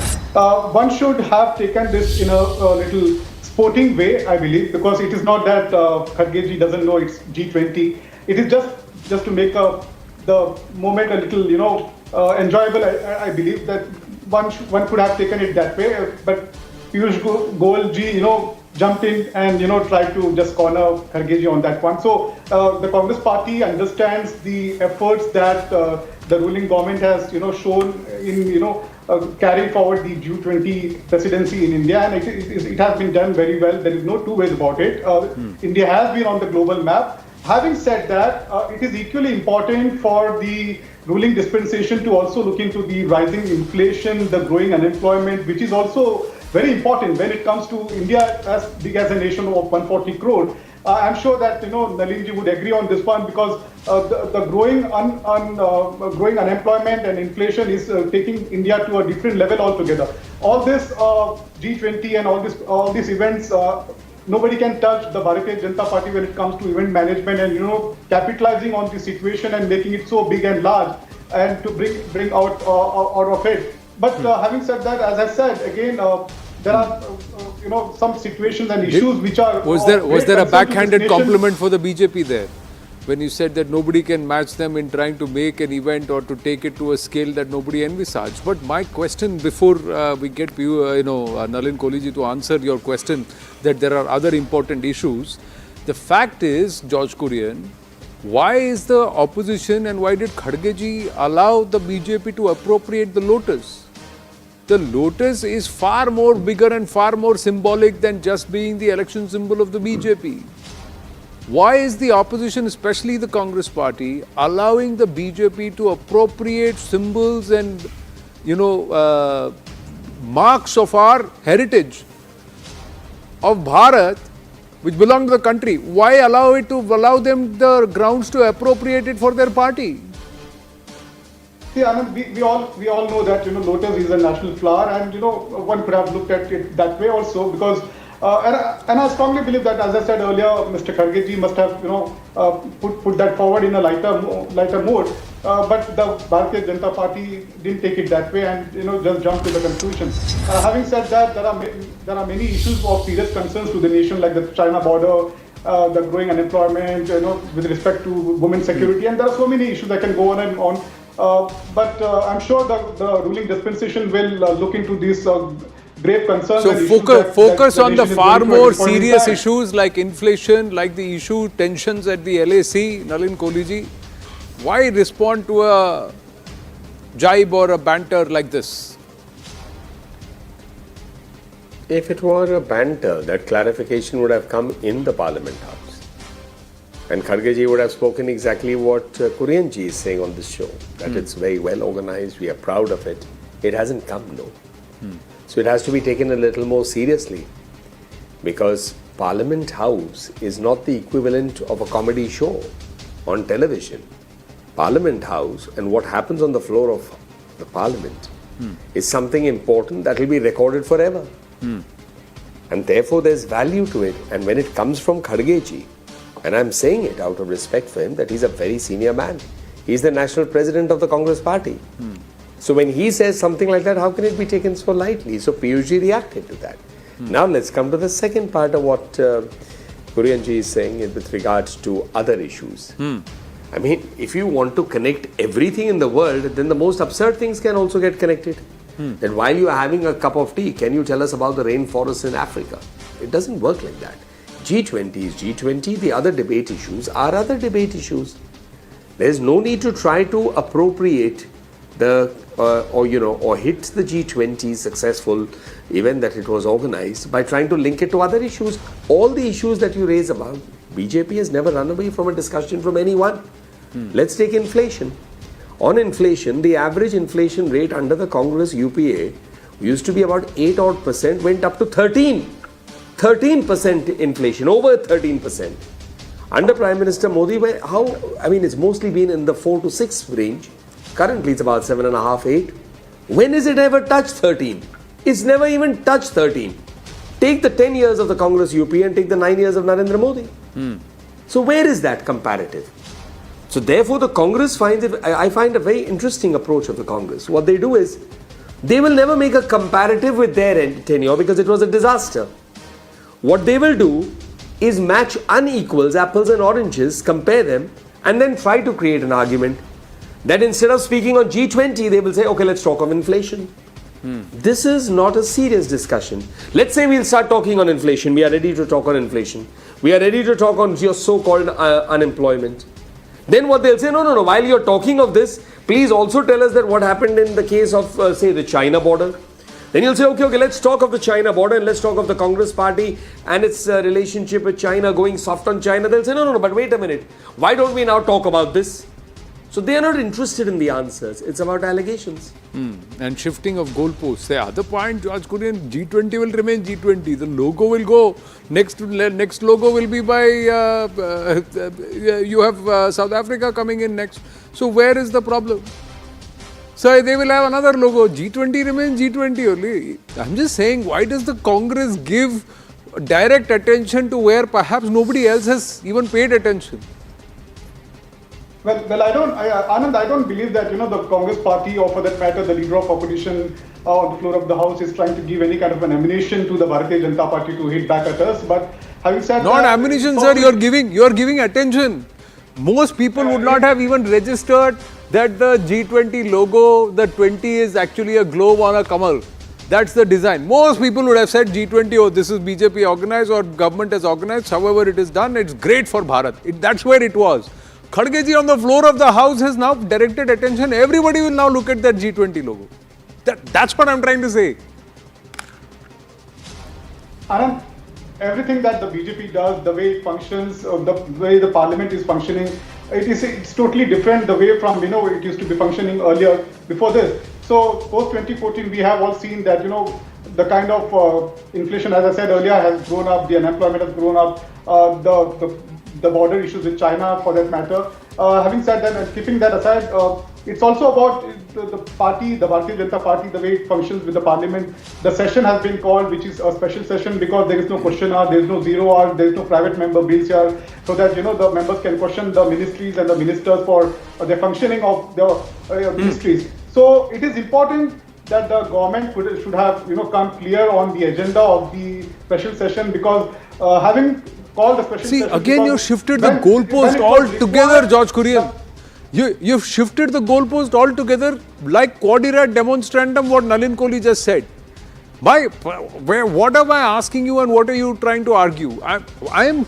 One should have taken this in a little sporting way, I believe, because it is not that Kharge ji doesn't know it's G20. It is just to make the moment a little, enjoyable. I believe that one could have taken it that way, but Piyush Goyal ji, jumped in and tried to just corner Kharge ji on that one. So the Congress party understands the efforts that the ruling government has shown in carrying forward the G20 presidency in India, and it has been done very well. There is no two ways about it. India has been on the global map. Having said that, it is equally important for the ruling dispensation to also look into the rising inflation, the growing unemployment, which is also very important when it comes to India as big as a nation of 140 crore. I'm sure that Nalinji would agree on this one, because the growing unemployment and inflation is taking India to a different level altogether. All this G20 and all these events, nobody can touch the Bharatiya Janata Party when it comes to event management and capitalizing on the situation and making it so big and large and to bring out of it. But having said that, as I said again, there are some situations and issues which are. Was there a backhanded compliment for the BJP there, when you said that nobody can match them in trying to make an event or to take it to a scale that nobody envisaged? But my question, before we get Nalin Koliji to answer your question, that there are other important issues. The fact is, George Kurian, why is the opposition and why did Kharge ji allow the BJP to appropriate the lotus? The lotus is far more bigger and far more symbolic than just being the election symbol of the BJP. Why is the opposition, especially the Congress party, allowing the BJP to appropriate symbols and, marks of our heritage of Bharat, which belong to the country. Why allow them the grounds to appropriate it for their party? See, Anand, we all know that lotus is a national flower, and one could have looked at it that way also, because and I strongly believe that, as I said earlier, Mr. Kharge ji must have put that forward in a lighter mode, but the Bharatiya Janata Party didn't take it that way and just jumped to the conclusion. Having said that, there are many issues of serious concerns to the nation, like the China border, the growing unemployment, with respect to women's security, and there are so many issues that can go on and on. But I'm sure the ruling dispensation will look into these grave concerns. So focus on the far more serious issues like inflation, like the issue tensions at the LAC, Nalin Kohli. Why respond to a jibe or a banter like this? If it were a banter, that clarification would have come in the Parliament House. And Kharge ji would have spoken exactly what Kurian ji is saying on this show, that it's very well organized, we are proud of it. It hasn't come, no. So it has to be taken a little more seriously, because Parliament House is not the equivalent of a comedy show on television. Parliament House and what happens on the floor of the Parliament is something important that will be recorded forever. And therefore there's value to it. And when it comes from Kharge ji, and I'm saying it out of respect for him, that he's a very senior man. He's the national president of the Congress party. So when he says something like that, how can it be taken so lightly? So Piyush ji reacted to that. Now let's come to the second part of what Kurian ji is saying with regards to other issues. I mean, if you want to connect everything in the world, then the most absurd things can also get connected. Then while you are having a cup of tea, can you tell us about the rainforests in Africa? It doesn't work like that. G20 is G20, the other debate issues are other debate issues. There's no need to try to appropriate the or hit the G20 successful event that it was organized by trying to link it to other issues. All the issues that you raise about, BJP has never run away from a discussion from anyone. Let's take inflation. On inflation, the average inflation rate under the Congress UPA used to be about 8% went up to 13% inflation, over 13%. Under Prime Minister Modi, it's mostly been in the 4 to 6 range. Currently, it's about 7.5, 8. When has it ever touched 13? It's never even touched 13. Take the 10 years of the Congress UPA and take the 9 years of Narendra Modi. So where is that comparative? So therefore, the Congress I find a very interesting approach of the Congress. What they do is, they will never make a comparative with their tenure because it was a disaster. What they will do is match unequals, apples and oranges, compare them, and then try to create an argument that instead of speaking on G20, they will say, okay, let's talk of inflation. This is not a serious discussion. Let's say we'll start talking on inflation. We are ready to talk on inflation. We are ready to talk on your so-called unemployment. Then what they'll say, no, while you're talking of this, please also tell us that what happened in the case of, say, the China border. Then you'll say, okay, let's talk of the China border and let's talk of the Congress party and its relationship with China, going soft on China. They'll say, no, but wait a minute. Why don't we now talk about this? So they are not interested in the answers. It's about allegations. And shifting of goalposts. The other point, George Kurian, G20 will remain G20. The logo will go. Next logo will be by, you have South Africa coming in next. So where is the problem? So they will have another logo. G20 remains G20 only. I'm just saying, why does the Congress give direct attention to where perhaps nobody else has even paid attention? Well, Anand, I don't believe that, the Congress party, or for that matter, the leader of opposition on the floor of the House, is trying to give any kind of an ammunition to the Bharatiya Janata Party to hit back at us. But having said not that, ammunition, sir, you're giving attention. Most people would not have even registered that the G20 logo, the 20 is actually a globe on a kamal. That's the design. Most people would have said G20, oh, this is BJP organized or government has organized. However it is done, it's great for Bharat. That's where it was. Kharge ji on the floor of the House has now directed attention. Everybody will now look at that G20 logo. That's what I'm trying to say. Anand, everything that the BJP does, the way it functions, the way the parliament is functioning, it's totally different the way from, it used to be functioning earlier before this. So post 2014, we have all seen that, the kind of inflation, as I said earlier, has grown up, the unemployment has grown up, the border issues with China for that matter. Having said that and keeping that aside, it's also about the party, the Bharatiya Janata Party, the way it functions with the parliament. The session has been called, which is a special session, because there is no question hour, there is no 0 hour, there is no private member bills here, so that the members can question the ministries and the ministers for the functioning of the ministries. So it is important that the government should have come clear on the agenda of the special session, because having called the special session. See, again you shifted the goalpost altogether, George Kurian. You've shifted the goalpost altogether, like quadriad demonstrandum, what Nalin Kohli just said. What am I asking you and what are you trying to argue? I'm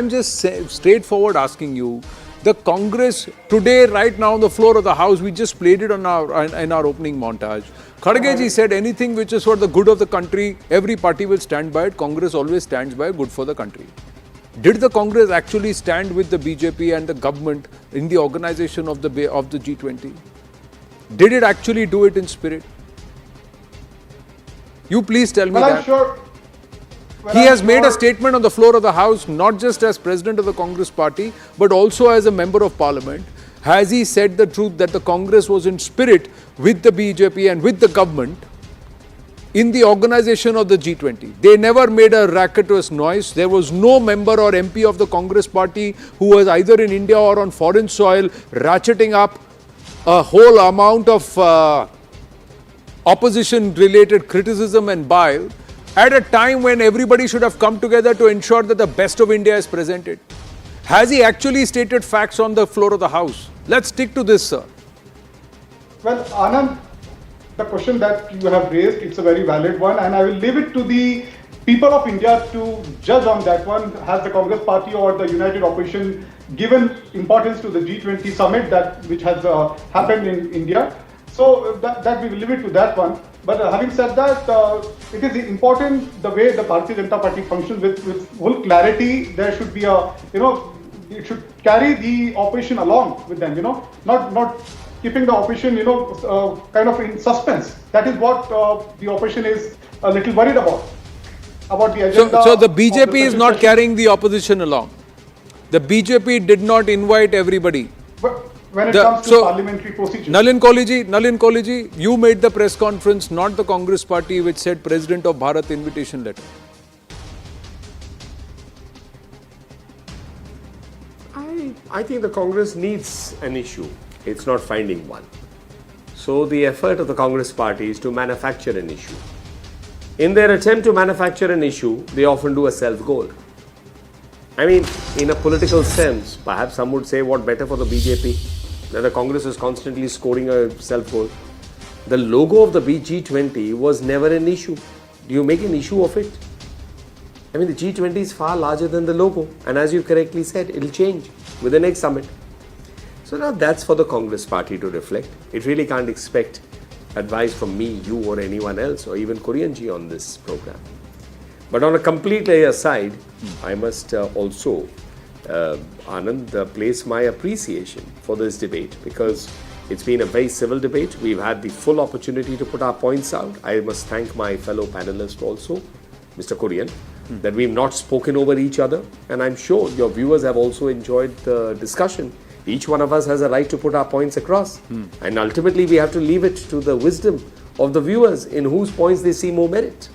just straightforward asking you. The Congress today, right now on the floor of the House, we just played it in our opening montage. Kharge ji said anything which is for the good of the country, every party will stand by it. Congress always stands by good for the country. Did the Congress actually stand with the BJP and the government in the organization of the G20? Did it actually do it in spirit? You please tell me that. I'm sure. He has made a statement on the floor of the House, not just as President of the Congress Party, but also as a Member of Parliament. Has he said the truth that the Congress was in spirit with the BJP and with the government in the organization of the G20? They never made a racketous noise. There was no member or MP of the Congress Party who was either in India or on foreign soil ratcheting up a whole amount of opposition-related criticism and bile at a time when everybody should have come together to ensure that the best of India is presented. Has he actually stated facts on the floor of the House? Let's stick to this, sir. Well, Anand, the question that you have raised, it's a very valid one, and I will leave it to the people of India to judge on that one. Has the Congress Party or the United Opposition given importance to the G20 Summit which has happened in India? So that we will leave it to that one. But having said that, it is important the way the Bharatiya Janata Party functions with full clarity. There should be it should carry the opposition along with them, not keeping the opposition, kind of in suspense. That is what the opposition is a little worried about the agenda. So the BJP is not carrying the opposition along. The BJP did not invite everybody. But when it comes to parliamentary procedures. Nalin Kohli ji, you made the press conference, not the Congress Party, which said President of Bharat invitation letter. I think the Congress needs an issue. It's not finding one. So the effort of the Congress Party is to manufacture an issue. In their attempt to manufacture an issue, they often do a self-goal. I mean, in a political sense, perhaps some would say what better for the BJP, that the Congress is constantly scoring a self-goal. The logo of the G20 was never an issue. Do you make an issue of it? I mean, the G20 is far larger than the logo. And as you correctly said, it will change with the next summit. So now that's for the Congress Party to reflect. It really can't expect advice from me, you or anyone else, or even Kurian ji on this program. But on a completely aside, I must also, Anand, place my appreciation for this debate, because it's been a very civil debate. We've had the full opportunity to put our points out. I must thank my fellow panelist also, Mr. Kurian, that we've not spoken over each other. And I'm sure your viewers have also enjoyed the discussion. Each one of us has a right to put our points across. And ultimately, we have to leave it to the wisdom of the viewers in whose points they see more merit.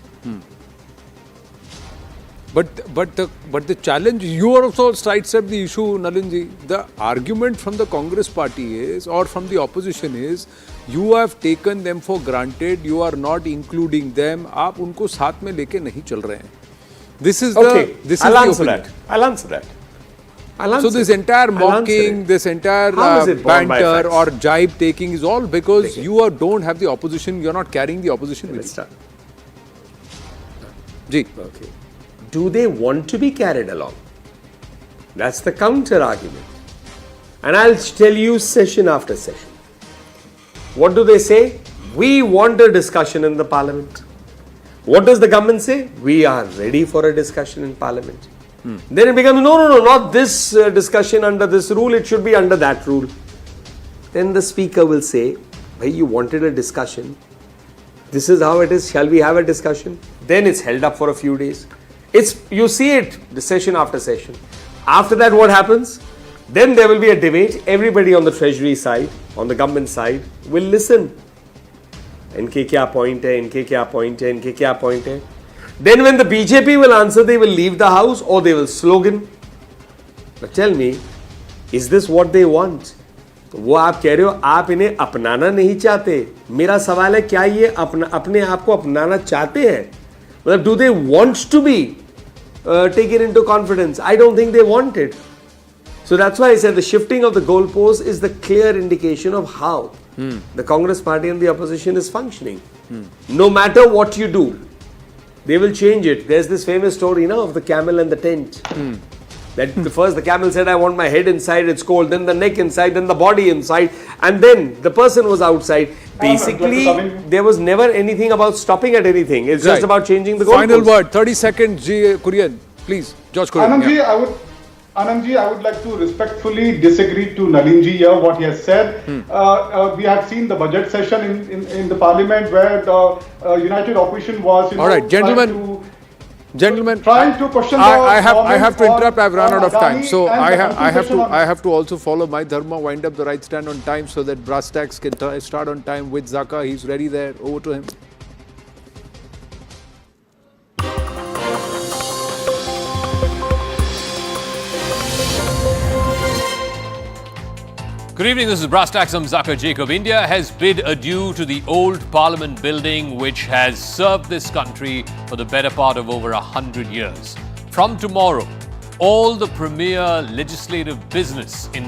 But the challenge, you also sidestep the issue, Nalinji. The argument from the Congress Party is, or from the opposition is, you have taken them for granted, you are not including them, आप उनको साथ में लेके नहीं चल रहे हैं. This is I'll answer that. So this entire mocking, this entire banter or jibe taking is all because you don't have the opposition, you're not carrying the opposition with you. Ji. Okay. Do they want to be carried along? That's the counter argument. And I'll tell you session after session. What do they say? We want a discussion in the parliament. What does the government say? We are ready for a discussion in parliament. Then it becomes, no, not this discussion under this rule, it should be under that rule. Then the speaker will say, Bhai, you wanted a discussion. This is how it is. Shall we have a discussion? Then it's held up for a few days. You see it, the session after session. After that, what happens? Then there will be a debate. Everybody on the treasury side, on the government side, will listen. इनके क्या point है, इनके क्या point है, इनके क्या point है. Then when the BJP will answer, they will leave the house or they will slogan. But tell me, is this what they want? वो आप कह रहे हो आप इन्हें अपनाना नहीं चाहते. मेरा सवाल है क्या ये अपने आप को अपनाना चाहते हैं? मतलब do they want to be taken into confidence? I don't think they want it. So that's why I said the shifting of the goalpost is the clear indication of how the Congress party and the opposition is functioning. No matter what you do, they will change it. There's this famous story, of the camel and the tent. That first the camel said, I want my head inside, it's cold. Then the neck inside, then the body inside. And then the person was outside. Basically, there was never anything about stopping at anything. It's just about changing the goalpost. Final word, 30 seconds, Kurian. Please, George Kurian. Anandji, I would like to respectfully disagree to Nalinji here, what he has said. We had seen the budget session in the parliament where the united opposition was, all right, gentlemen, trying to question I have to interrupt. I've run out of time, so I have to also follow my dharma, wind up the right stand on time so that brass tacks can start on time with Zaka. He's ready there. Over to him. Good evening, this is Brass Tacks. I'm Zaka Jacob. India has bid adieu to the old Parliament building which has served this country for the better part of over 100 years. From tomorrow, all the premier legislative business in